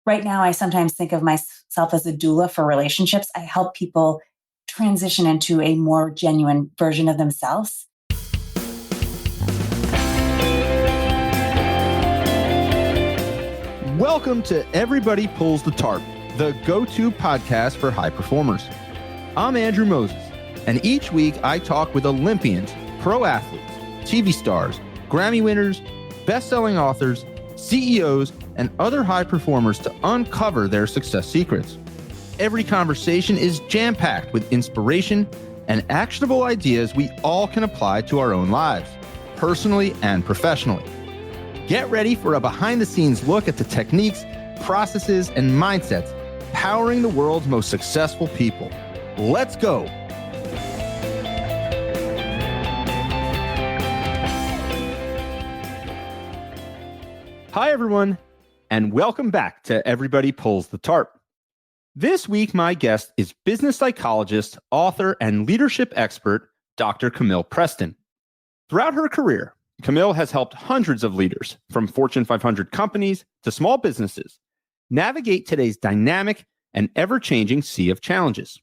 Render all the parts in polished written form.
Right now, I sometimes think of myself as a doula for relationships. I help people transition into a more genuine version of themselves. Welcome to Everybody Pulls the Tarp, the go-to podcast for high performers. I'm Andrew Moses, and each week I talk with Olympians, pro athletes, TV stars, Grammy winners, best-selling authors, CEOs, and other high performers to uncover their success secrets. Every conversation is jam-packed with inspiration and actionable ideas we all can apply to our own lives, personally and professionally. Get ready for a behind-the-scenes look at the techniques, processes, and mindsets powering the world's most successful people. Let's go. Hi, everyone, and welcome back to Everybody Pulls the Tarp. This week, my guest is business psychologist, author, and leadership expert, Dr. Camille Preston. Throughout her career, Camille has helped hundreds of leaders, from Fortune 500 companies to small businesses, navigate today's dynamic and ever-changing sea of challenges.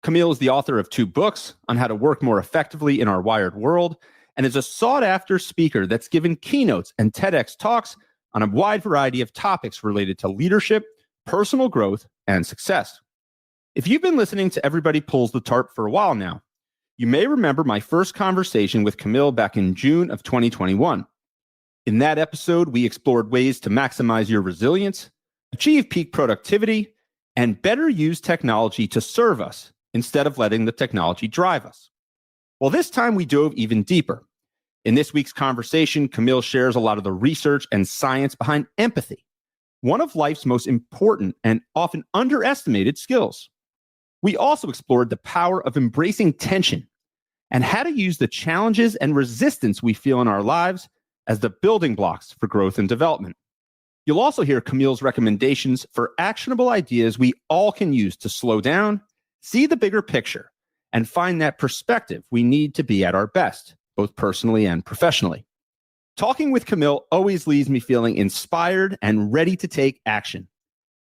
Camille is the author of 2 books on how to work more effectively in our wired world, and is a sought-after speaker that's given keynotes and TEDx talks on a wide variety of topics related to leadership, personal growth, and success. If you've been listening to Everybody Pulls the Tarp for a while now, you may remember my first conversation with Camille back in June of 2021. In that episode, we explored ways to maximize your resilience, achieve peak productivity, and better use technology to serve us instead of letting the technology drive us. Well, this time we dove even deeper. In this week's conversation, Camille shares a lot of the research and science behind empathy, one of life's most important and often underestimated skills. We also explored the power of embracing tension and how to use the challenges and resistance we feel in our lives as the building blocks for growth and development. You'll also hear Camille's recommendations for actionable ideas we all can use to slow down, see the bigger picture, and find that perspective we need to be at our best, both personally and professionally. Talking with Camille always leaves me feeling inspired and ready to take action.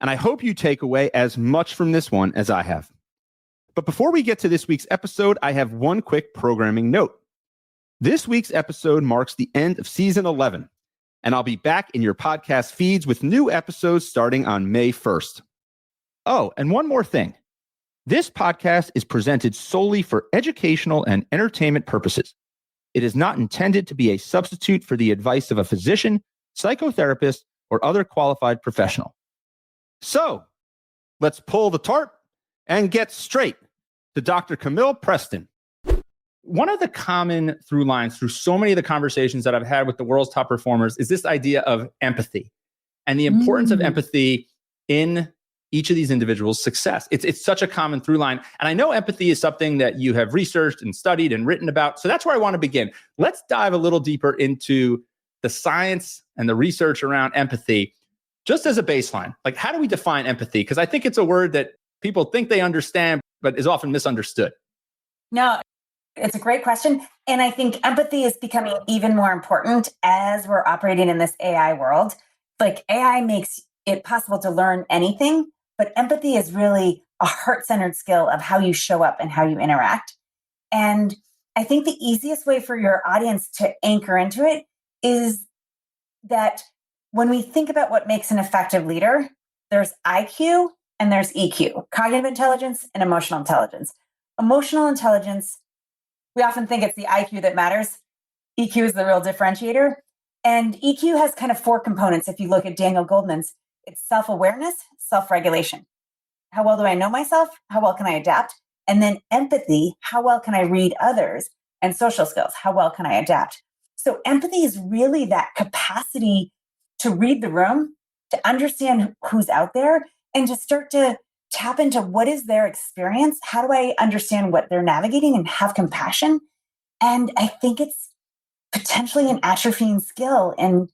And I hope you take away as much from this one as I have. But before we get to this week's episode, I have one quick programming note. This week's episode marks the end of season 11, and I'll be back in your podcast feeds with new episodes starting on May 1st. Oh, and one more thing. This podcast is presented solely for educational and entertainment purposes. It is not intended to be a substitute for the advice of a physician, psychotherapist, or other qualified professional. So, let's pull the tarp and get straight to Dr. Camille Preston. One of the common through lines through so many of the conversations that I've had with the world's top performers is this idea of empathy and the importance of empathy in each of these individuals' success. It's such a common through line. And I know empathy is something that you have researched and studied and written about. So that's where I want to begin. Let's dive a little deeper into the science and the research around empathy, just as a baseline. Like, how do we define empathy? Because I think it's a word that people think they understand, but is often misunderstood. No, it's a great question. And I think empathy is becoming even more important as we're operating in this AI world. Like, AI makes it possible to learn anything, but empathy is really a heart-centered skill of how you show up and how you interact. And I think the easiest way for your audience to anchor into it is that when we think about what makes an effective leader, there's IQ and there's EQ, cognitive intelligence and emotional intelligence. Emotional intelligence, we often think it's the IQ that matters. EQ is the real differentiator. And EQ has kind of 4 components. If you look at Daniel Goleman's, it's self-awareness, self-regulation. How well do I know myself? How well can I adapt? And then empathy, how well can I read others? And social skills, how well can I adapt? So empathy is really that capacity to read the room, to understand who's out there, and to start to tap into what is their experience. How do I understand what they're navigating and have compassion? And I think it's potentially an atrophying skill in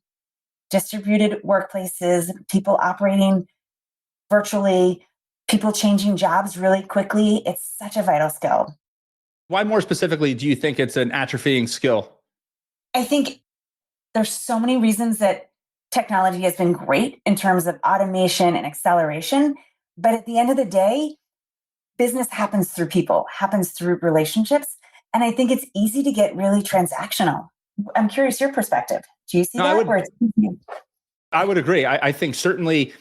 distributed workplaces, people operating virtually, people changing jobs really quickly. It's such a vital skill. Why more specifically do you think it's an atrophying skill? I think there's so many reasons that technology has been great in terms of automation and acceleration. But at the end of the day, business happens through people, happens through relationships. And I think it's easy to get really transactional. I'm curious your perspective. Do you see that? I would agree. I think certainly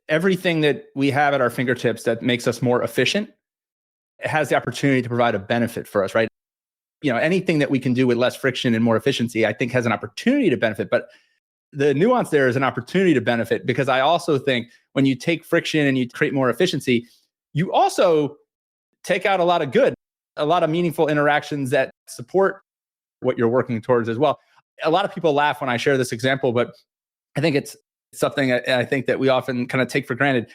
everything that we have at our fingertips that makes us more efficient has the opportunity to provide a benefit for us, right? Anything that we can do with less friction and more efficiency, I think has an opportunity to benefit. But the nuance there is an opportunity to benefit, because I also think when you take friction and you create more efficiency, you also take out a lot of good, a lot of meaningful interactions that support what you're working towards as well. A lot of people laugh when I share this example, but I think it's something I think that we often kind of take for granted.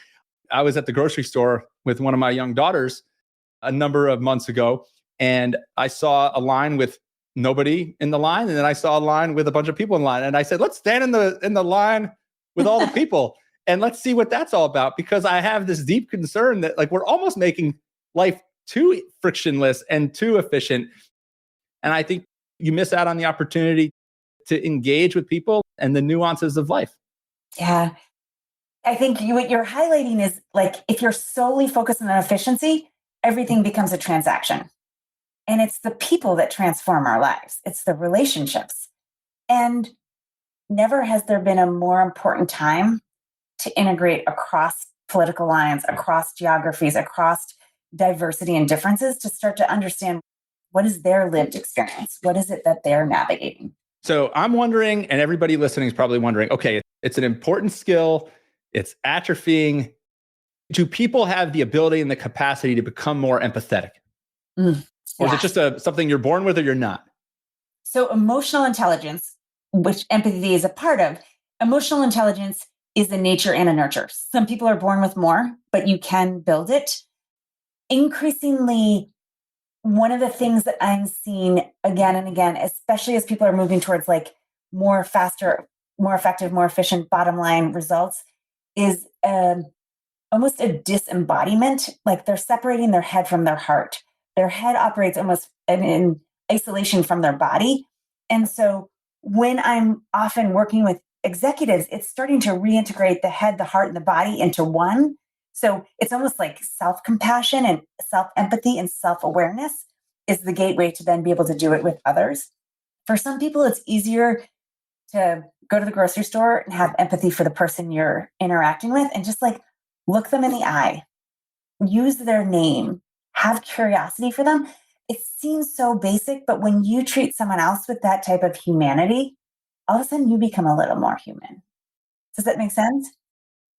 I was at the grocery store with one of my young daughters a number of months ago, and I saw a line with nobody in the line, and then I saw a line with a bunch of people in line, and I said, let's stand in the line with all the people and let's see what that's all about, because I have this deep concern that we're almost making life too frictionless and too efficient. And I think you miss out on the opportunity to engage with people and the nuances of life. Yeah. I think what you're highlighting is if you're solely focused on efficiency, everything becomes a transaction. And it's the people that transform our lives. It's the relationships. And never has there been a more important time to integrate across political lines, across geographies, across diversity and differences, to start to understand what is their lived experience? What is it that they're navigating? So I'm wondering, and everybody listening is probably wondering, okay, it's an important skill. It's atrophying. Do people have the ability and the capacity to become more empathetic? Or is it just something you're born with or you're not? So emotional intelligence, which empathy is a part of, emotional intelligence is a nature and a nurture. Some people are born with more, but you can build it. Increasingly, one of the things that I'm seeing again and again, especially as people are moving towards more faster, more effective, more efficient bottom line results, is almost a disembodiment. They're separating their head from their heart. Their head operates almost in isolation from their body. And so when I'm often working with executives, it's starting to reintegrate the head, the heart, and the body into one. So it's almost like self-compassion and self-empathy and self-awareness is the gateway to then be able to do it with others. For some people, it's easier to go to the grocery store and have empathy for the person you're interacting with and just look them in the eye, use their name, have curiosity for them. It seems so basic, but when you treat someone else with that type of humanity, all of a sudden you become a little more human. Does that make sense?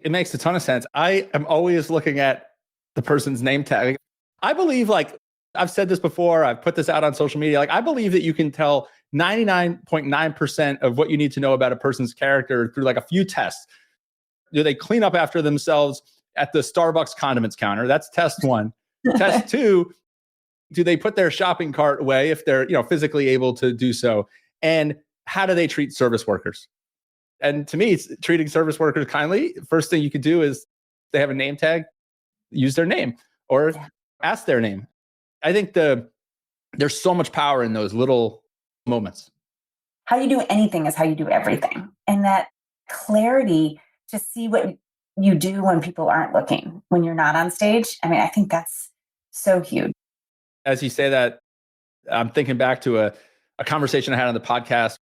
It makes a ton of sense. I am always looking at the person's name tag. I believe, I've said this before, I've put this out on social media. I believe that you can tell 99.9% of what you need to know about a person's character through a few tests. Do they clean up after themselves at the Starbucks condiments counter? That's test one. Test two, do they put their shopping cart away if they're physically able to do so? And how do they treat service workers? And to me, it's treating service workers kindly. First thing you could do is they have a name tag, use their name or ask their name. I think there's so much power in those little moments. How you do anything is how you do everything. And that clarity to see what you do when people aren't looking, when you're not on stage. I think that's so huge. As you say that, I'm thinking back to a conversation I had on the podcast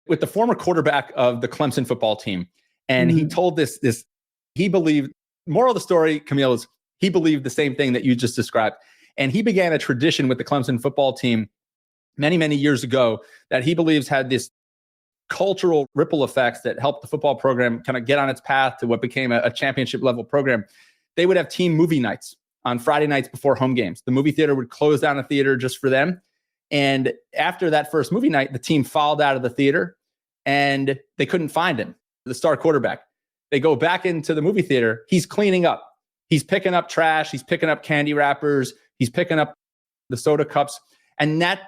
with the former quarterback of the Clemson football team. And he told this, he believed, moral of the story, Camille, is he believed the same thing that you just described. And he began a tradition with the Clemson football team many, many years ago that he believes had this cultural ripple effects that helped the football program kind of get on its path to what became a championship level program. They would have team movie nights on Friday nights before home games. The movie theater would close down a theater just for them. And after that first movie night, the team filed out of the theater and they couldn't find him, the star quarterback. They go back into the movie theater. He's cleaning up. He's picking up trash. He's picking up candy wrappers. He's picking up the soda cups. And that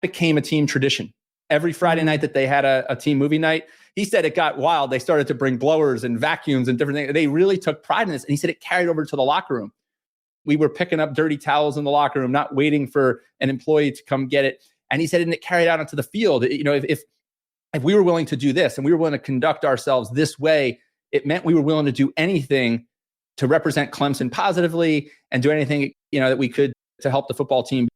became a team tradition. Every Friday night that they had a team movie night, he said it got wild. They started to bring blowers and vacuums and different things. They really took pride in this. And he said it carried over to the locker room. We were picking up dirty towels in the locker room, not waiting for an employee to come get it. And he said, and it carried out onto the field. If if we were willing to do this and we were willing to conduct ourselves this way, it meant we were willing to do anything to represent Clemson positively and do anything, that we could to help the football team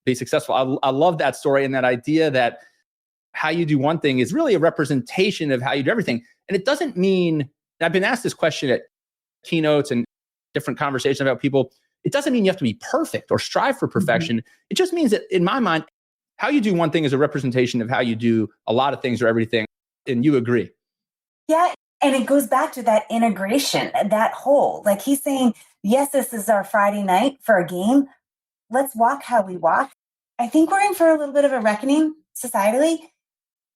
be successful. I love that story and that idea that how you do one thing is really a representation of how you do everything. And it doesn't mean, I've been asked this question at keynotes and different conversations about people. It doesn't mean you have to be perfect or strive for perfection. Mm-hmm. It just means that in my mind, how you do one thing is a representation of how you do a lot of things or everything. And you agree. Yeah. And it goes back to that integration, that whole, like he's saying, yes, this is our Friday night for a game. Let's walk how we walk. I think we're in for a little bit of a reckoning societally.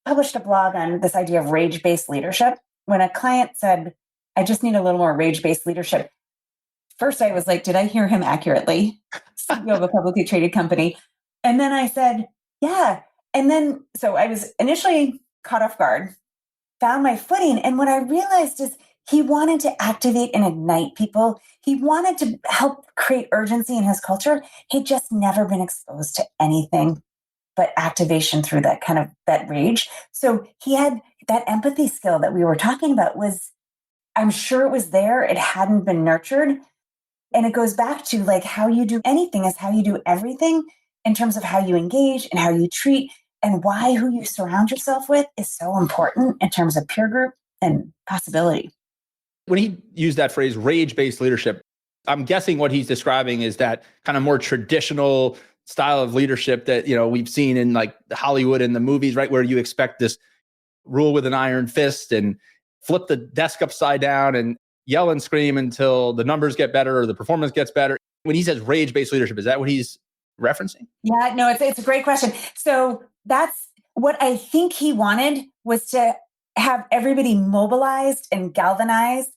Published a blog on this idea of rage-based leadership. When a client said, I just need a little more rage-based leadership. First, I was like, did I hear him accurately? CEO of a publicly traded company. And then I said, yeah. And then, so I was initially caught off guard, found my footing. And what I realized is he wanted to activate and ignite people. He wanted to help create urgency in his culture. He'd just never been exposed to anything but activation through that rage. So he had that empathy skill that we were talking about I'm sure it was there. It hadn't been nurtured. And it goes back to like how you do anything is how you do everything in terms of how you engage and how you treat and why who you surround yourself with is so important in terms of peer group and possibility. When he used that phrase, rage-based leadership, I'm guessing what he's describing is that kind of more traditional style of leadership that, we've seen in like Hollywood and the movies, right? Where you expect this rule with an iron fist and flip the desk upside down and yell and scream until the numbers get better or the performance gets better. When he says rage-based leadership, is that what he's referencing? Yeah, no, it's a great question. So that's what I think he wanted was to have everybody mobilized and galvanized,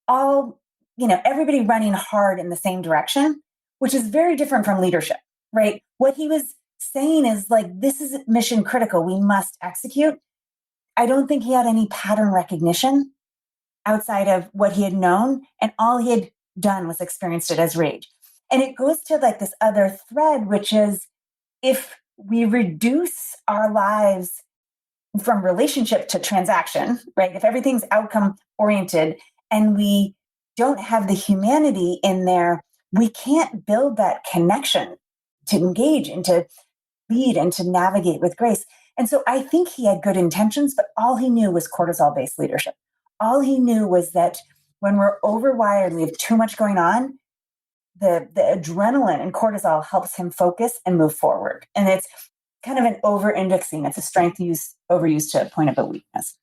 everybody running hard in the same direction, which is very different from leadership, right? What he was saying is like, this is mission critical. We must execute. I don't think he had any pattern recognition outside of what he had known. And all he had done was experienced it as rage. And it goes to like this other thread, which is if we reduce our lives from relationship to transaction, right? If everything's outcome oriented and we don't have the humanity in there, we can't build that connection to engage and to lead and to navigate with grace. And so I think he had good intentions, but all he knew was cortisol-based leadership. All he knew was that when we're overwired, we have too much going on, the adrenaline and cortisol helps him focus and move forward. And it's kind of an over-indexing. It's a strength overused to a point of a weakness.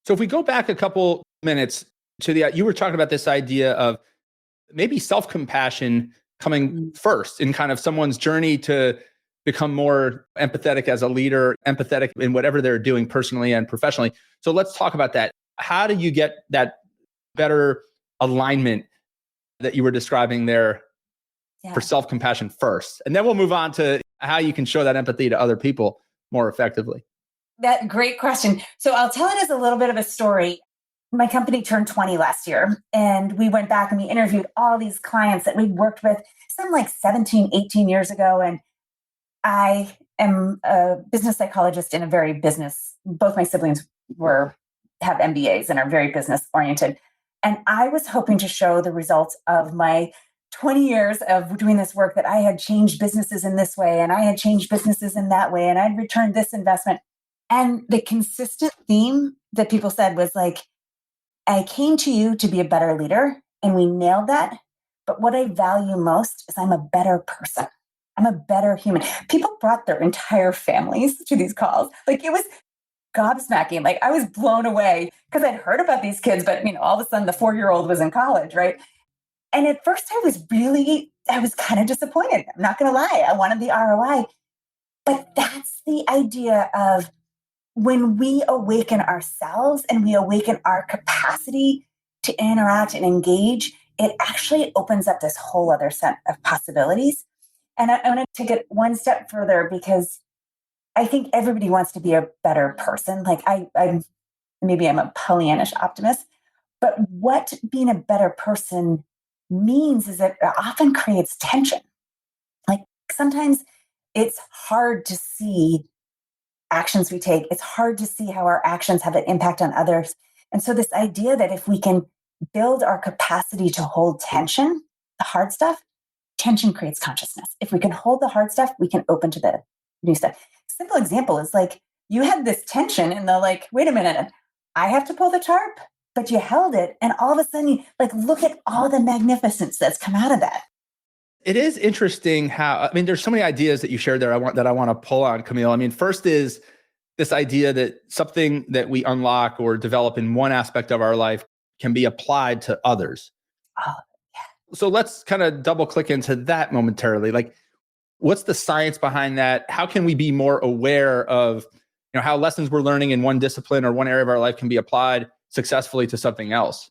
So if we go back a couple minutes to you were talking about this idea of maybe self-compassion coming first in kind of someone's journey to become more empathetic as a leader, empathetic in whatever they're doing personally and professionally. So let's talk about that. How do you get that better alignment that you were describing there for self-compassion first? And then we'll move on to how you can show that empathy to other people more effectively. That great question. So I'll tell it as a little bit of a story. My company turned 20 last year, and we went back and we interviewed all these clients that we'd worked with some like 17, 18 years ago. And I am a business psychologist in a very both my siblings have MBAs and are very business oriented. And I was hoping to show the results of my 20 years of doing this work that I had changed businesses in this way and I had changed businesses in that way and I'd returned this investment. And the consistent theme that people said was like, I came to you to be a better leader and we nailed that. But what I value most is I'm a better person. I'm a better human. People brought their entire families to these calls. Like it was gobsmacking. Like I was blown away because I'd heard about these kids, but all of a sudden the 4-year-old was in college, right? And at first I was kind of disappointed. I'm not going to lie. I wanted the ROI. But that's the idea of when we awaken ourselves and we awaken our capacity to interact and engage, it actually opens up this whole other set of possibilities. And I want to take it one step further because I think everybody wants to be a better person. Like maybe I'm a Pollyannish optimist, but what being a better person means is it often creates tension. Like sometimes it's hard to see actions we take, it's hard to see how our actions have an impact on others. And so this idea that if we can build our capacity to hold tension, the hard stuff, tension creates consciousness. If we can hold the hard stuff, we can open to the new stuff. Simple example is like you had this tension and the like, wait a minute, I have to pull the tarp, but you held it. And all of a sudden, look at all the magnificence that's come out of that. It is interesting how, there's so many ideas that you shared there that I want to pull on, Camille. First is this idea that something that we unlock or develop in one aspect of our life can be applied to others. Oh, yeah. So let's kind of double click into that momentarily. Like, what's the science behind that? How can we be more aware of, how lessons we're learning in one discipline or one area of our life can be applied successfully to something else?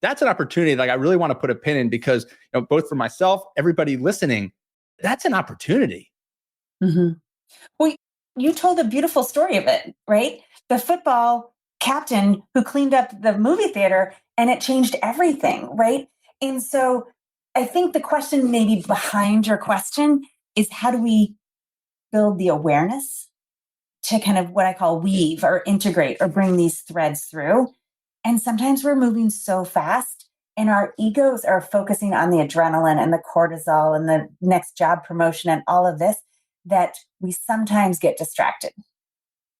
That's an opportunity I really want to put a pin in because, both for myself, everybody listening, that's an opportunity. Mm-hmm. Well, you told a beautiful story of it, right? The football captain who cleaned up the movie theater and it changed everything, right? And so I think the question maybe behind your question is how do we build the awareness to kind of what I call weave or integrate or bring these threads through? And sometimes we're moving so fast and our egos are focusing on the adrenaline and the cortisol and the next job promotion and all of this that we sometimes get distracted.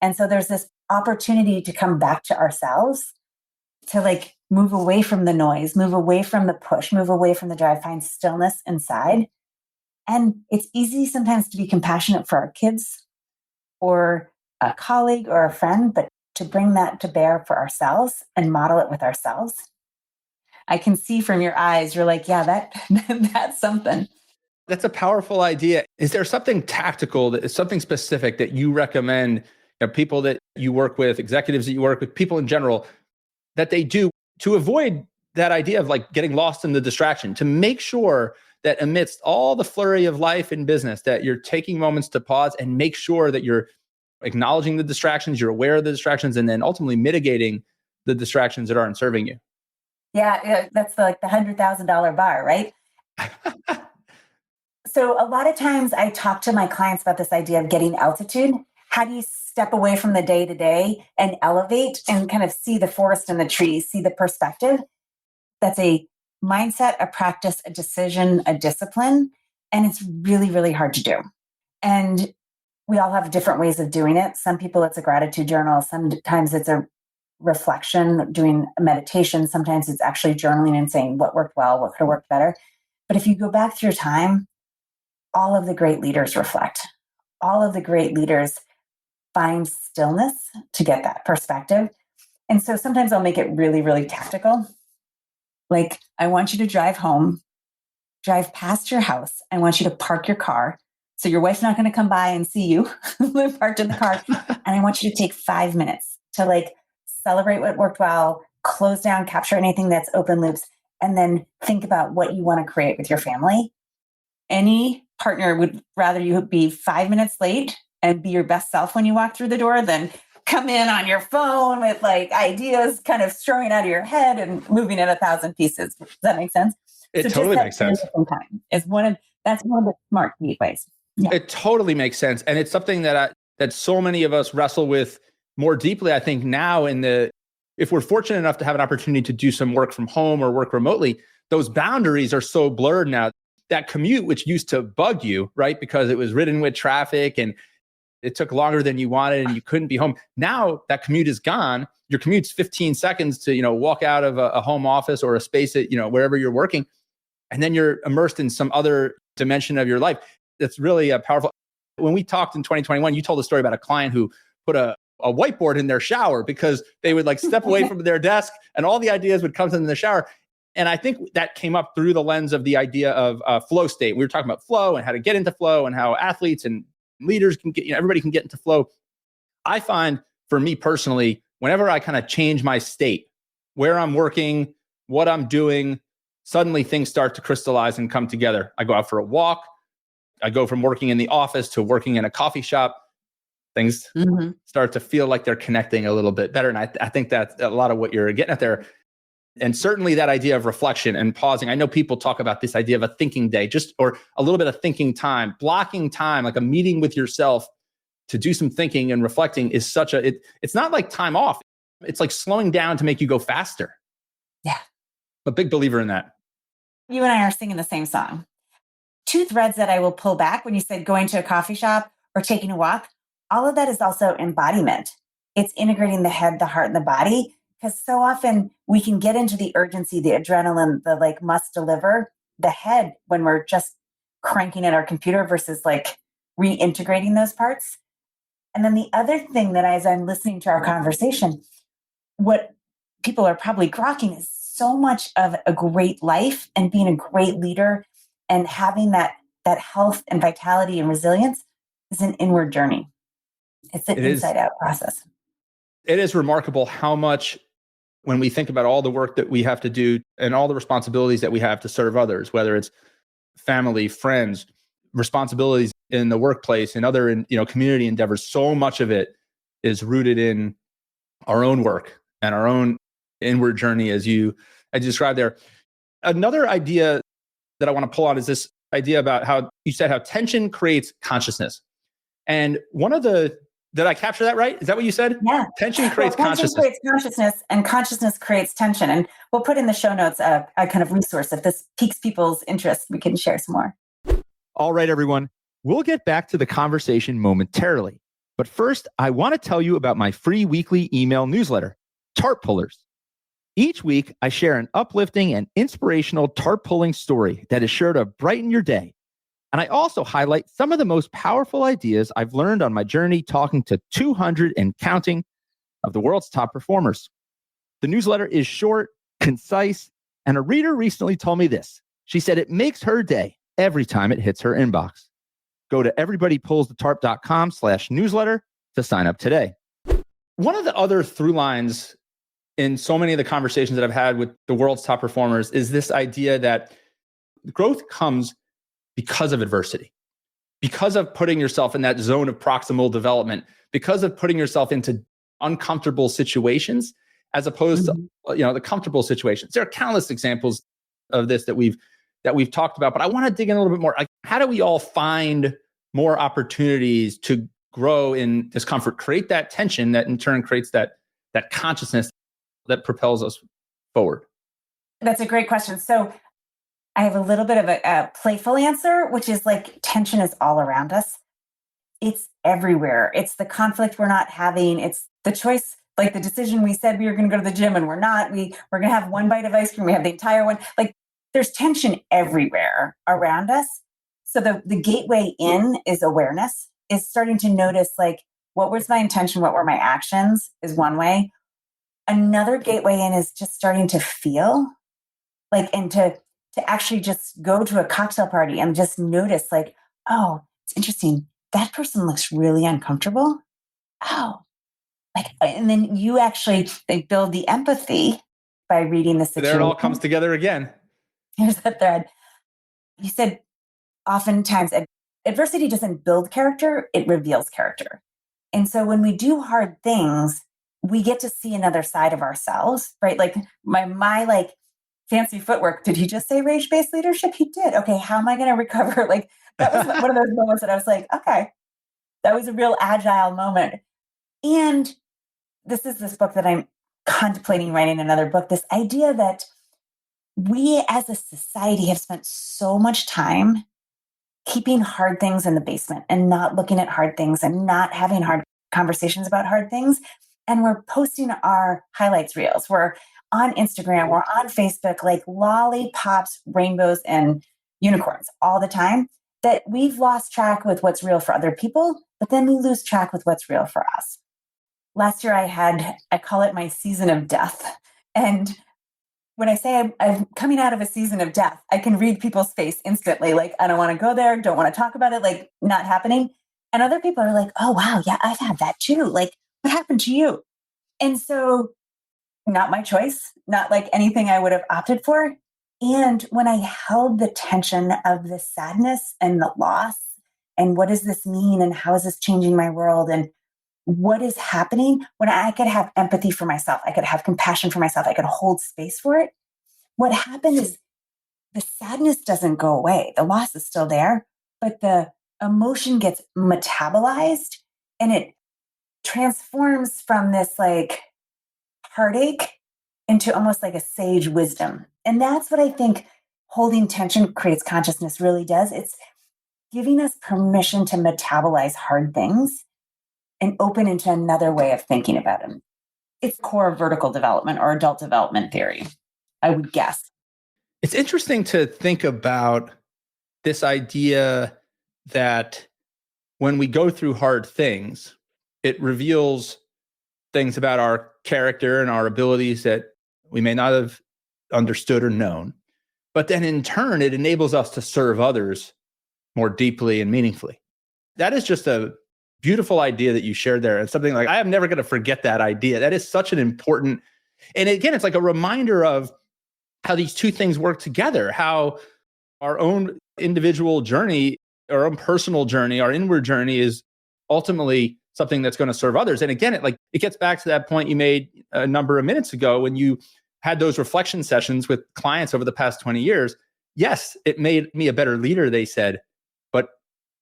And so there's this opportunity to come back to ourselves, to move away from the noise, move away from the push, move away from the drive, find stillness inside. And it's easy sometimes to be compassionate for our kids or a colleague or a friend, but to bring that to bear for ourselves and model it with ourselves. I can see from your eyes, you're like, yeah, that's something. That's a powerful idea. Is there something tactical, that is something specific that you recommend people that you work with, executives that you work with, people in general, that they do to avoid that idea of getting lost in the distraction, to make sure that amidst all the flurry of life and business, that you're taking moments to pause and make sure that you're acknowledging the distractions, you're aware of the distractions, and then ultimately mitigating the distractions that aren't serving you? Yeah, that's the $100,000 bar, right? So a lot of times I talk to my clients about this idea of getting altitude. How do you step away from the day to day and elevate and kind of see the forest and the trees, see the perspective? That's a mindset, a practice, a decision, a discipline. And it's really, really hard to do. And we all have different ways of doing it. Some people, it's a gratitude journal. Sometimes it's a reflection, doing a meditation. Sometimes it's actually journaling and saying what worked well, what could have worked better. But if you go back through time, all of the great leaders reflect. All of the great leaders find stillness to get that perspective. And so sometimes I'll make it really, really tactical. Like, I want you to drive home, drive past your house. I want you to park your car. So your wife's not going to come by and see you parked in the car. And I want you to take 5 minutes to celebrate what worked well, close down, capture anything that's open loops, and then think about what you want to create with your family. Any partner would rather you be 5 minutes late and be your best self when you walk through the door than come in on your phone with ideas kind of strolling out of your head and moving in 1,000 pieces. Does that make sense? It totally makes sense. That's one of the smart gateways. Yeah. It totally makes sense. And it's something that so many of us wrestle with more deeply, I think, now if we're fortunate enough to have an opportunity to do some work from home or work remotely, those boundaries are so blurred now. That commute, which used to bug you, right? Because it was ridden with traffic and it took longer than you wanted and you couldn't be home. Now that commute is gone. Your commute's 15 seconds to, walk out of a home office or a space at, wherever you're working. And then you're immersed in some other dimension of your life. That's really powerful. When we talked in 2021, you told a story about a client who put a whiteboard in their shower because they would step away from their desk and all the ideas would come to them in the shower. And I think that came up through the lens of the idea of flow state. We were talking about flow and how to get into flow and how athletes and leaders can get, everybody can get into flow. I find for me personally, whenever I kind of change my state, where I'm working, what I'm doing, suddenly things start to crystallize and come together. I go out for a walk. I go from working in the office to working in a coffee shop. Things start to feel like they're connecting a little bit better. And I think that's a lot of what you're getting at there. And certainly that idea of reflection and pausing. I know people talk about this idea of a thinking day, or a little bit of thinking time, blocking time, like a meeting with yourself to do some thinking and reflecting is it's not like time off. It's like slowing down to make you go faster. Yeah. I'm a big believer in that. You and I are singing the same song. Two threads that I will pull back when you said going to a coffee shop or taking a walk, all of that is also embodiment. It's integrating the head, the heart, and the body, because so often we can get into the urgency, the adrenaline, the like must deliver, the head when we're just cranking at our computer versus like reintegrating those parts. And then the other thing that as I'm listening to our conversation, what people are probably grokking is so much of a great life and being a great leader and having that health and vitality and resilience is an inward journey. It's an inside out process. It is remarkable how much, when we think about all the work that we have to do and all the responsibilities that we have to serve others, whether it's family, friends, responsibilities in the workplace and other community endeavors, so much of it is rooted in our own work and our own inward journey, as you described there. Another idea that I want to pull on is this idea about how you said how tension creates consciousness. And did I capture that right? Is that what you said? Yeah. Tension creates consciousness. Tension creates consciousness, and consciousness creates tension. And we'll put in the show notes a kind of resource. If this piques people's interest, we can share some more. All right, everyone. We'll get back to the conversation momentarily. But first, I want to tell you about my free weekly email newsletter, Tarp Pullers. Each week, I share an uplifting and inspirational tarp pulling story that is sure to brighten your day. And I also highlight some of the most powerful ideas I've learned on my journey talking to 200 and counting of the world's top performers. The newsletter is short, concise, and a reader recently told me this. She said it makes her day every time it hits her inbox. Go to everybodypullsthetarp.com/newsletter to sign up today. One of the other through lines in so many of the conversations that I've had with the world's top performers is this idea that growth comes because of adversity, because of putting yourself in that zone of proximal development, because of putting yourself into uncomfortable situations, as opposed to the comfortable situations. There are countless examples of this that we've talked about, but I want to dig in a little bit more. Like, how do we all find more opportunities to grow in discomfort, create that tension that in turn creates that consciousness that propels us forward? That's a great question. So I have a little bit of a playful answer, which is like tension is all around us. It's everywhere. It's the conflict we're not having. It's the choice, like the decision we said we were going to go to the gym and we're not. We're going to have one bite of ice cream. We have the entire one. Like there's tension everywhere around us. So the gateway in is awareness, is starting to notice like, what was my intention? What were my actions is one way. Another gateway in is just starting to feel like, and to actually just go to a cocktail party and just notice like, oh, it's interesting. That person looks really uncomfortable. Oh, like, and then you actually build the empathy by reading the situation. There it all comes together again. Here's the thread. You said oftentimes adversity doesn't build character, it reveals character. And so when we do hard things, we get to see another side of ourselves, right? Like my like fancy footwork. Did he just say rage-based leadership? He did. Okay, how am I going to recover? Like that was one of those moments that I was like, okay, that was a real agile moment. And this is this book that I'm contemplating writing another book, this idea that we as a society have spent so much time keeping hard things in the basement and not looking at hard things and not having hard conversations about hard things. And we're posting our highlights reels. We're on Instagram, we're on Facebook, like lollipops, rainbows, and unicorns all the time, that we've lost track with what's real for other people, but then we lose track with what's real for us. Last year I call it my season of death. And when I say I'm coming out of a season of death, I can read people's face instantly. Like, I don't want to go there, don't want to talk about it, like not happening. And other people are like, oh, wow, yeah, I've had that too. Like, what happened to you? And so not my choice, not like anything I would have opted for. And when I held the tension of the sadness and the loss, and what does this mean? And how is this changing my world? And what is happening? When I could have empathy for myself, I could have compassion for myself, I could hold space for it. What happened is the sadness doesn't go away. The loss is still there, but the emotion gets metabolized And it transforms from this like heartache into almost like a sage wisdom. And that's what I think holding tension creates consciousness really does. It's giving us permission to metabolize hard things and open into another way of thinking about them. It's core of vertical development or adult development theory, I would guess. It's interesting to think about this idea that when we go through hard things, it reveals things about our character and our abilities that we may not have understood or known. But then in turn, it enables us to serve others more deeply and meaningfully. That is just a beautiful idea that you shared there. And something like, I am never going to forget that idea. That is such an important, and again, it's like a reminder of how these two things work together, how our own individual journey, our own personal journey, our inward journey is ultimately something that's going to serve others. And again, it gets back to that point you made a number of minutes ago when you had those reflection sessions with clients over the past 20 years. Yes, it made me a better leader, they said, but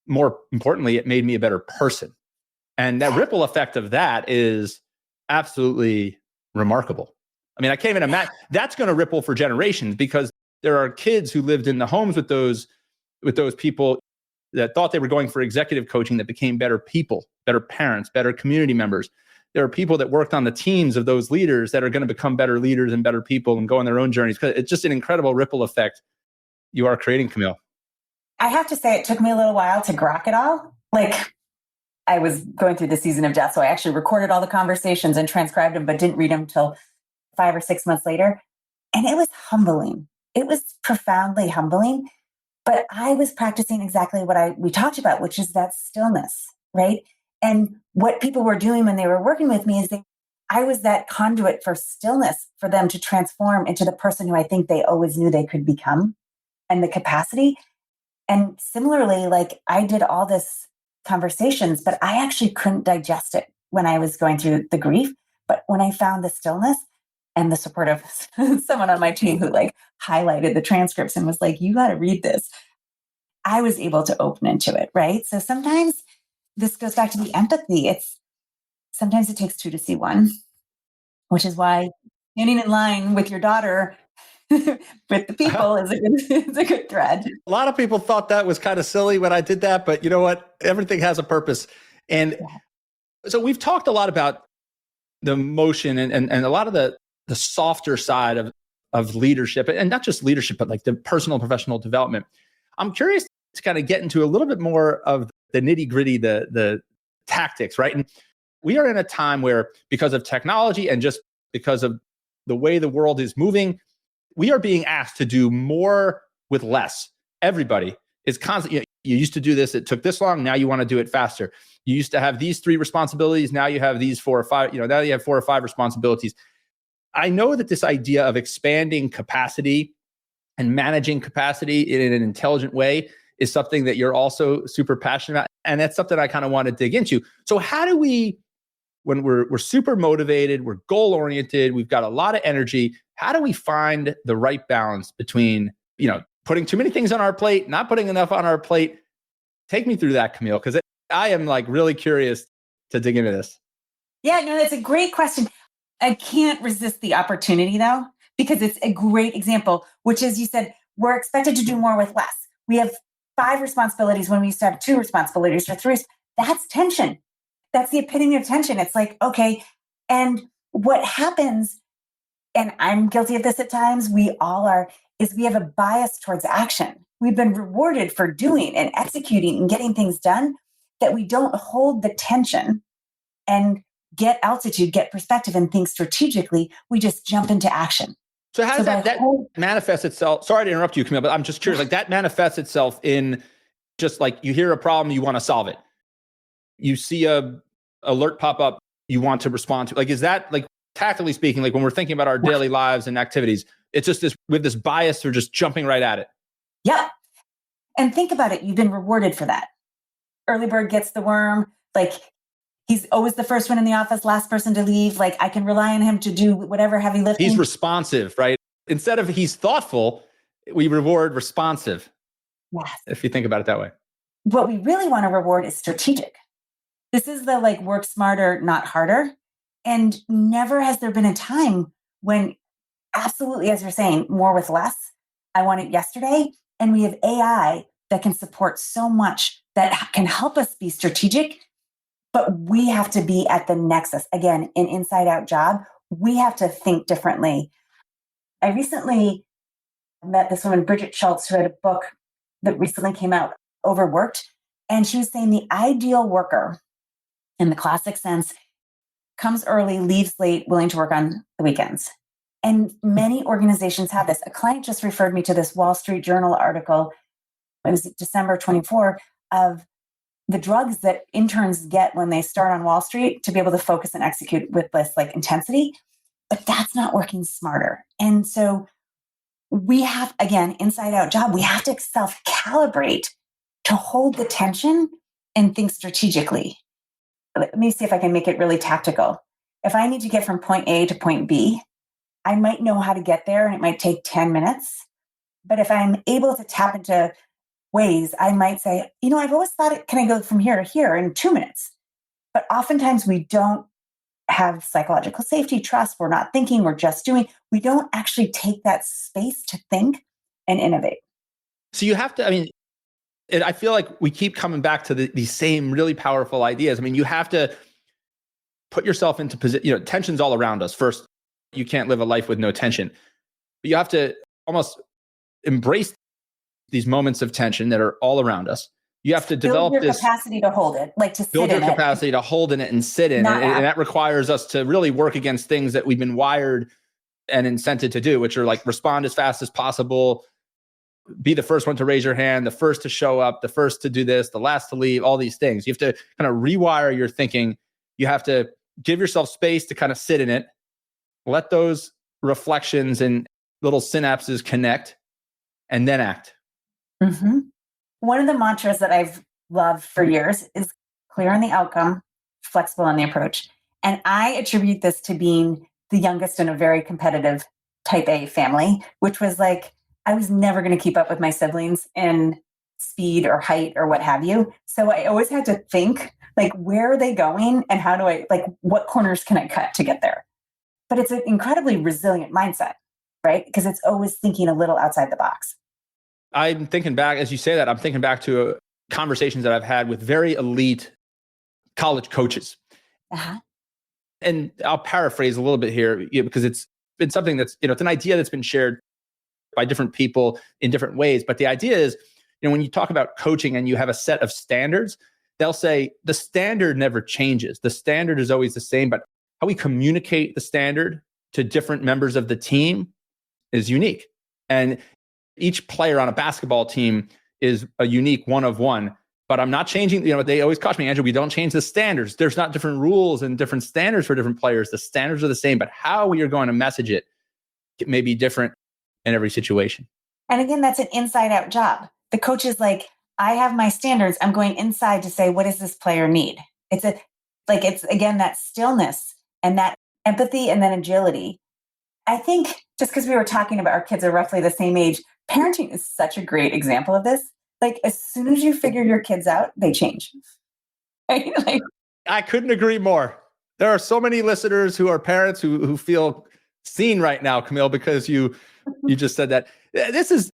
more importantly, it made me a better person. And that ripple effect of that is absolutely remarkable. I mean, I can't even imagine that's going to ripple for generations, because there are kids who lived in the homes with those people that thought they were going for executive coaching that became better people, better parents, better community members. There are people that worked on the teams of those leaders that are going to become better leaders and better people and go on their own journeys. It's just an incredible ripple effect you are creating, Camille. I have to say, it took me a little while to grok it all. Like, I was going through the season of death, so I actually recorded all the conversations and transcribed them, but didn't read them until 5 or 6 months later. And it was humbling. It was profoundly humbling. But I was practicing exactly what we talked about, which is that stillness, right? And what people were doing when they were working with me is I was that conduit for stillness for them to transform into the person who I think they always knew they could become, and the capacity. And similarly, like, I did all this conversations, but I actually couldn't digest it when I was going through the grief. But when I found the stillness and the support of someone on my team who like highlighted the transcripts and was like, you got to read this, I was able to open into it, right? So sometimes this goes back to the empathy. Sometimes it takes two to see one, which is why standing in line with your daughter with the people is a good thread. A lot of people thought that was kind of silly when I did that, but you know what? Everything has a purpose. And so we've talked a lot about the emotion and a lot of the softer side of leadership, and not just leadership, but like the personal and professional development. I'm curious to kind of get into a little bit more of the nitty gritty, the tactics, right? And we are in a time where, because of technology and just because of the way the world is moving, we are being asked to do more with less. Everybody is constantly, you used to do this, it took this long, now you want to do it faster. You used to have these 3 responsibilities, now you have these 4 or 5, now you have 4 or 5 responsibilities. I know that this idea of expanding capacity and managing capacity in an intelligent way is something that you're also super passionate about. And that's something I kind of want to dig into. So how do we, when we're super motivated, we're goal-oriented, we've got a lot of energy, how do we find the right balance between, putting too many things on our plate, not putting enough on our plate? Take me through that, Camille, because I am like really curious to dig into this. Yeah, no, that's a great question. I can't resist the opportunity though, because it's a great example, which is, you said, we're expected to do more with less. We have 5 responsibilities when we used to have 2 responsibilities or 3. That's tension. That's the epitome of tension. It's like, okay. And what happens, and I'm guilty of this at times, we all are, is we have a bias towards action. We've been rewarded for doing and executing and getting things done, that we don't hold the tension and get altitude, get perspective, and think strategically. We just jump into action. So how does that manifest itself? Sorry to interrupt you, Camille, but I'm just curious, like that manifests itself in just like you hear a problem, you want to solve it. You see a alert pop up, you want to respond to. Like, is that, like, tactically speaking, like when we're thinking about our daily lives and activities, it's just with this bias, we're just jumping right at it. Yeah. And think about it. You've been rewarded for that. Early bird gets the worm. Like, he's always the first one in the office, last person to leave. Like, I can rely on him to do whatever heavy lifting. He's responsive, right? Instead of he's thoughtful, we reward responsive. Yes. If you think about it that way. What we really want to reward is strategic. This is the like work smarter, not harder. And never has there been a time when absolutely, as you're saying, more with less. I want it yesterday. And we have AI that can support so much that can help us be strategic, but we have to be at the nexus. Again, an inside out job. We have to think differently. I recently met this woman, Bridget Schultz, who had a book that recently came out, Overworked. And she was saying the ideal worker, in the classic sense, comes early, leaves late, willing to work on the weekends. And many organizations have this. A client just referred me to this Wall Street Journal article. It was December 24 of the drugs that interns get when they start on Wall Street to be able to focus and execute with this like intensity. But that's not working smarter. And so we have, again, inside out job, we have to self-calibrate to hold the tension and think strategically. Let me see if I can make it really tactical. If I need to get from point A to point B, I might know how to get there and it might take 10 minutes. But if I'm able to tap into ways, I might say, I've always thought can I go from here to here in 2 minutes? But oftentimes we don't have psychological safety, trust. We're not thinking, we're just doing. We don't actually take that space to think and innovate. So you have to, I feel like we keep coming back to these same really powerful ideas. You have to put yourself into position. Tension's all around us. First, you can't live a life with no tension. But you have to almost embrace these moments of tension that are all around us. You have to develop your capacity to hold it, like to sit build in your it. capacity to hold in it and sit in it. And that requires us to really work against things that we've been wired and incented to do, which are like respond as fast as possible, be the first one to raise your hand, the first to show up, the first to do this, the last to leave, all these things. You have to kind of rewire your thinking. You have to give yourself space to kind of sit in it, let those reflections and little synapses connect, and then act. Mm-hmm. One of the mantras that I've loved for years is clear on the outcome, flexible on the approach. And I attribute this to being the youngest in a very competitive type A family, which was like, I was never going to keep up with my siblings in speed or height or what have you. So I always had to think, like, where are they going and how do I, like, what corners can I cut to get there? But it's an incredibly resilient mindset, right? Because it's always thinking a little outside the box. I'm thinking back, as you say that, I'm thinking back to conversations that I've had with very elite college coaches. Uh-huh. And I'll paraphrase a little bit here because it's been something that's, it's an idea that's been shared by different people in different ways. But the idea is, when you talk about coaching and you have a set of standards, they'll say the standard never changes. The standard is always the same, but how we communicate the standard to different members of the team is unique. And each player on a basketball team is a unique one of one. But I'm not changing, they always caution me, Andrew, we don't change the standards. There's not different rules and different standards for different players. The standards are the same, but how we are going to message it may be different in every situation. And again, that's an inside out job. The coach is like, I have my standards. I'm going inside to say, what does this player need? It's again, that stillness and that empathy and then agility. I think just because we were talking about our kids are roughly the same age, parenting is such a great example of this. Like, as soon as you figure your kids out, they change. Right? Like, I couldn't agree more. There are so many listeners who are parents who feel seen right now, Camille, because you just said that. This is,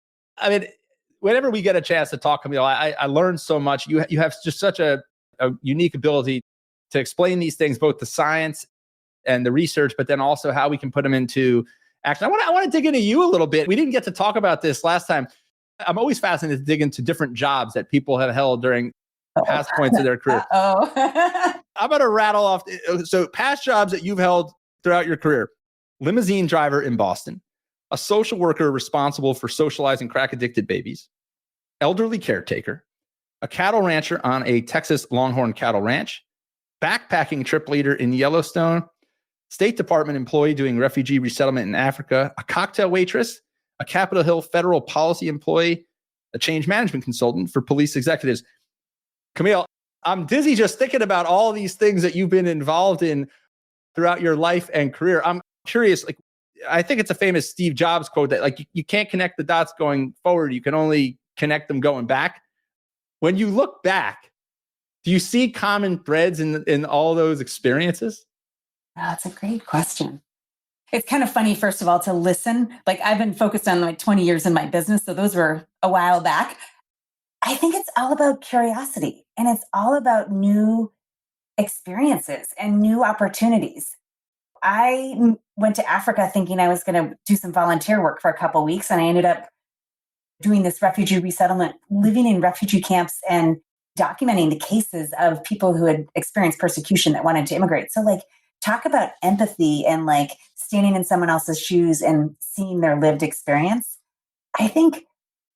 whenever we get a chance to talk, Camille, I learned so much. You have just such a unique ability to explain these things, both the science and the research, but then also how we can put them into action. I want to dig into you a little bit. We didn't get to talk about this last time. I'm always fascinated to dig into different jobs that people have held during past points of their career. I'm going to rattle off. So past jobs that you've held throughout your career: limousine driver in Boston, a social worker responsible for socializing crack-addicted babies, elderly caretaker, a cattle rancher on a Texas Longhorn cattle ranch, backpacking trip leader in Yellowstone, State Department employee doing refugee resettlement in Africa, a cocktail waitress, a Capitol Hill federal policy employee, a change management consultant for police executives. Camille, I'm dizzy just thinking about all these things that you've been involved in throughout your life and career. I'm curious, I think it's a famous Steve Jobs quote that you can't connect the dots going forward. You can only connect them going back. When you look back, Do you see common threads in all those experiences? Oh, that's a great question. It's kind of funny, first of all, to listen. Like I've been focused on like 20 years in my business. So those were a while back. I think it's all about curiosity and it's all about new experiences and new opportunities. Went to Africa thinking I was going to do some volunteer work for a couple of weeks. And I ended up doing this refugee resettlement, living in refugee camps and documenting the cases of people who had experienced persecution that wanted to immigrate. So like talk about empathy and like standing in someone else's shoes and seeing their lived experience. I think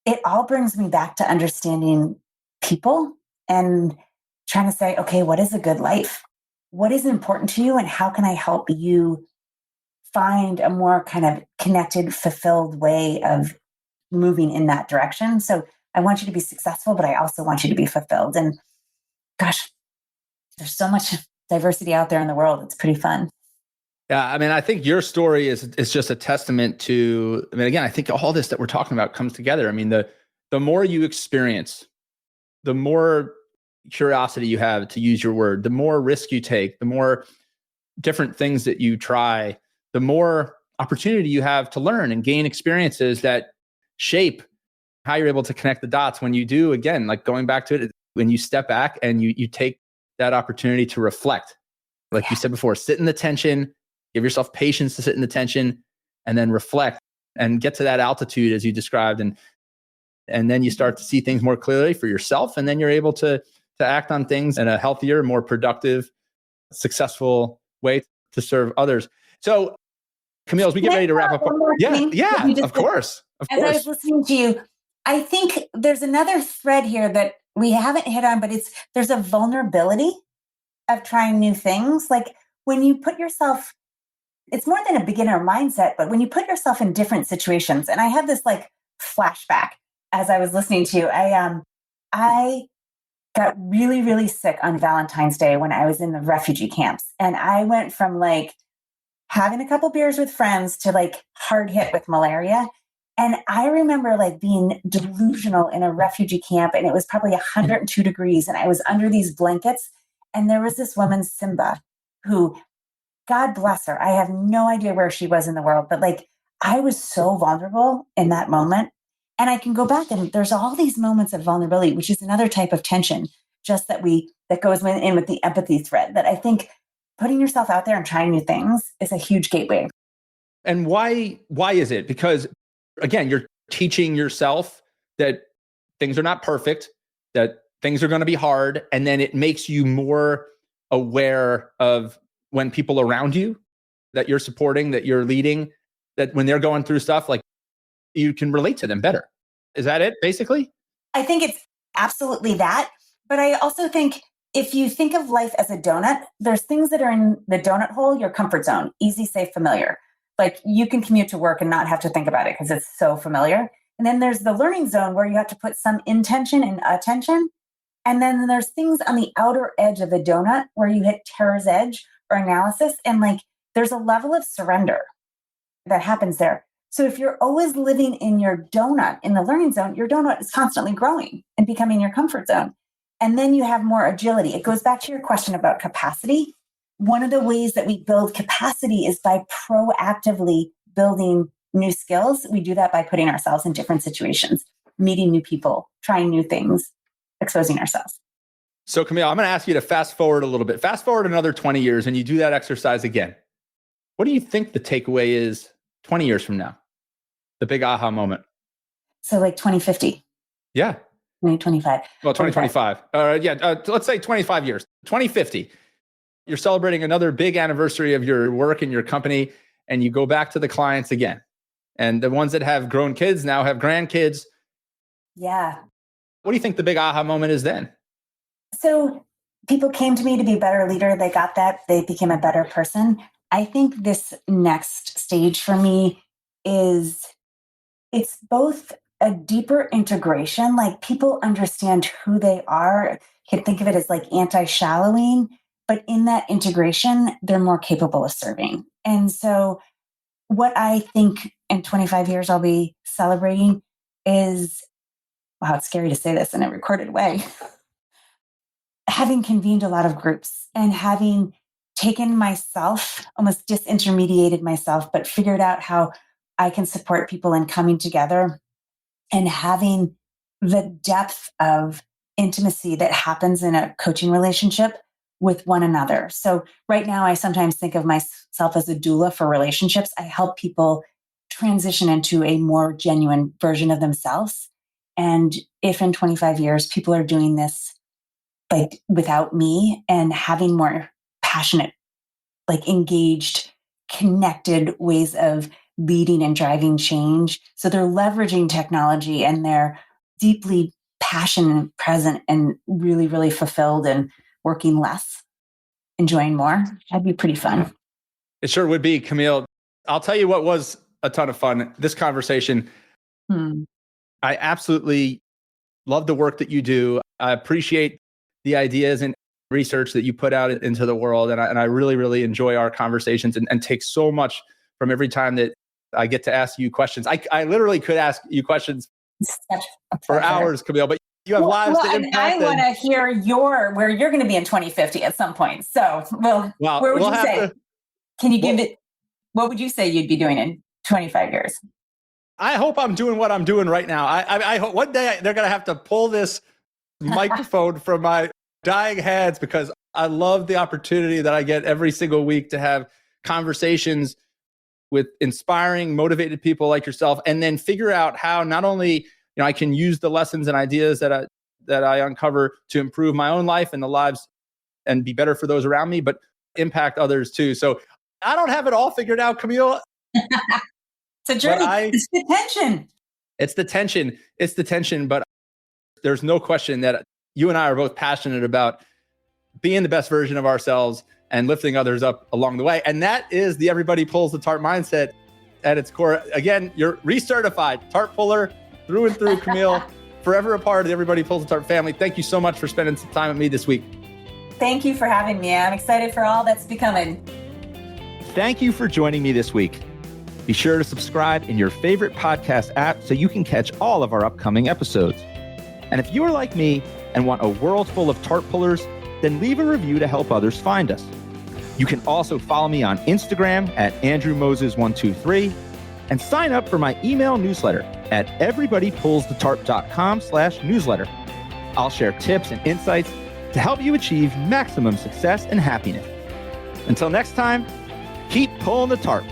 it all brings me back to understanding people and trying to say, okay, what is a good life? What is important to you? And how can I help you find a more kind of connected, fulfilled way of moving in that direction? So I want you to be successful, but I also want you to be fulfilled. And gosh, there's so much diversity out there in the world. It's pretty fun. Yeah, I mean, I think your story is just a testament to, I mean, again, I think all this that we're talking about comes together. I mean, the more you experience, the more curiosity you have, to use your word, the more risk you take, the more different things that you try, the more opportunity you have to learn and gain experiences that shape how you're able to connect the dots when you do, again, like going back to it, when you step back and you take that opportunity to reflect. Like you said before, sit in the tension, give yourself patience to sit in the tension, and then reflect and get to that altitude as you described. And then you start to see things more clearly for yourself. And then you're able to act on things in a healthier, more productive, successful way to serve others. So Camille, as we get ready to wrap up. Yeah, of course. As I was listening to you, I think there's another thread here that we haven't hit on, but there's a vulnerability of trying new things. Like when you put yourself, it's more than a beginner mindset, but when you put yourself in different situations, and I had this like flashback as I was listening to you, I got really, really sick on Valentine's Day when I was in the refugee camps. And I went from like having a couple beers with friends to like hard hit with malaria. And I remember like being delusional in a refugee camp, and it was probably 102 degrees, and I was under these blankets. And there was this woman, Simba, who, God bless her, I have no idea where she was in the world, but like I was so vulnerable in that moment. And I can go back and there's all these moments of vulnerability, which is another type of tension, just that goes in with the empathy thread, that I think putting yourself out there and trying new things is a huge gateway. And why is it? Because again, you're teaching yourself that things are not perfect, that things are going to be hard. And then it makes you more aware of when people around you that you're supporting, that you're leading, that when they're going through stuff, like you can relate to them better. Is that it, basically? I think it's absolutely that. But I also think if you think of life as a donut, there's things that are in the donut hole, your comfort zone, easy, safe, familiar. Like you can commute to work and not have to think about it because it's so familiar. And then there's the learning zone where you have to put some intention and attention. And then there's things on the outer edge of the donut where you hit terror's edge or analysis. And like there's a level of surrender that happens there. So if you're always living in your donut, in the learning zone, your donut is constantly growing and becoming your comfort zone. And then you have more agility. It goes back to your question about capacity. One of the ways that we build capacity is by proactively building new skills. We do that by putting ourselves in different situations, meeting new people, trying new things, exposing ourselves. So Camille, I'm going to ask you to fast forward a little bit. Fast forward another 20 years and you do that exercise again. What do you think the takeaway is 20 years from now? The big aha moment. So like 2050. Yeah. 2025. Well, 2025. Let's say 25 years. 2050. You're celebrating another big anniversary of your work and your company, and you go back to the clients again. And the ones that have grown kids now have grandkids. Yeah. What do you think the big aha moment is then? So people came to me to be a better leader. They got that. They became a better person. I think this next stage for me it's both a deeper integration, like people understand who they are. You can think of it as like anti-shallowing, but in that integration, they're more capable of serving. And so what I think in 25 years I'll be celebrating is, wow, it's scary to say this in a recorded way. having convened a lot of groups and having taken myself, almost disintermediated myself, but figured out how I can support people in coming together and having the depth of intimacy that happens in a coaching relationship with one another. So right now, I sometimes think of myself as a doula for relationships. I help people transition into a more genuine version of themselves. And if in 25 years, people are doing this like without me and having more passionate, like engaged, connected ways of leading and driving change. So they're leveraging technology and they're deeply passionate, present, and really, really fulfilled and working less, enjoying more. That'd be pretty fun. It sure would be, Camille. I'll tell you what was a ton of fun. This conversation, I absolutely love the work that you do. I appreciate the ideas and research that you put out into the world. And I really, really enjoy our conversations and take so much from every time that I get to ask you questions. I literally could ask you questions for hours, Camille, but you have lives to impact. I want to hear where you're going to be in 2050 at some point. So, where would you say? Can you give it? What would you say you'd be doing in 25 years? I hope I'm doing what I'm doing right now. I hope one day they're going to have to pull this microphone from my dying hands, because I love the opportunity that I get every single week to have conversations with inspiring, motivated people like yourself, and then figure out how not only I can use the lessons and ideas that I uncover to improve my own life and the lives and be better for those around me, but impact others too. So I don't have it all figured out, Camille. It's a journey. It's the tension. It's the tension. But there's no question that you and I are both passionate about being the best version of ourselves and lifting others up along the way. And that is the everybody pulls the tarp mindset at its core. Again, you're recertified tarp puller through and through, Camille, forever a part of the Everybody Pulls the Tarp family. Thank you so much for spending some time with me this week. Thank you for having me. I'm excited for all that's becoming. Thank you for joining me this week. Be sure to subscribe in your favorite podcast app so you can catch all of our upcoming episodes. And if you are like me and want a world full of tarp pullers, then leave a review to help others find us. You can also follow me on Instagram at AndrewMoses123 and sign up for my email newsletter at everybodypullsthetarp.com/newsletter. I'll share tips and insights to help you achieve maximum success and happiness. Until next time, keep pulling the tarp.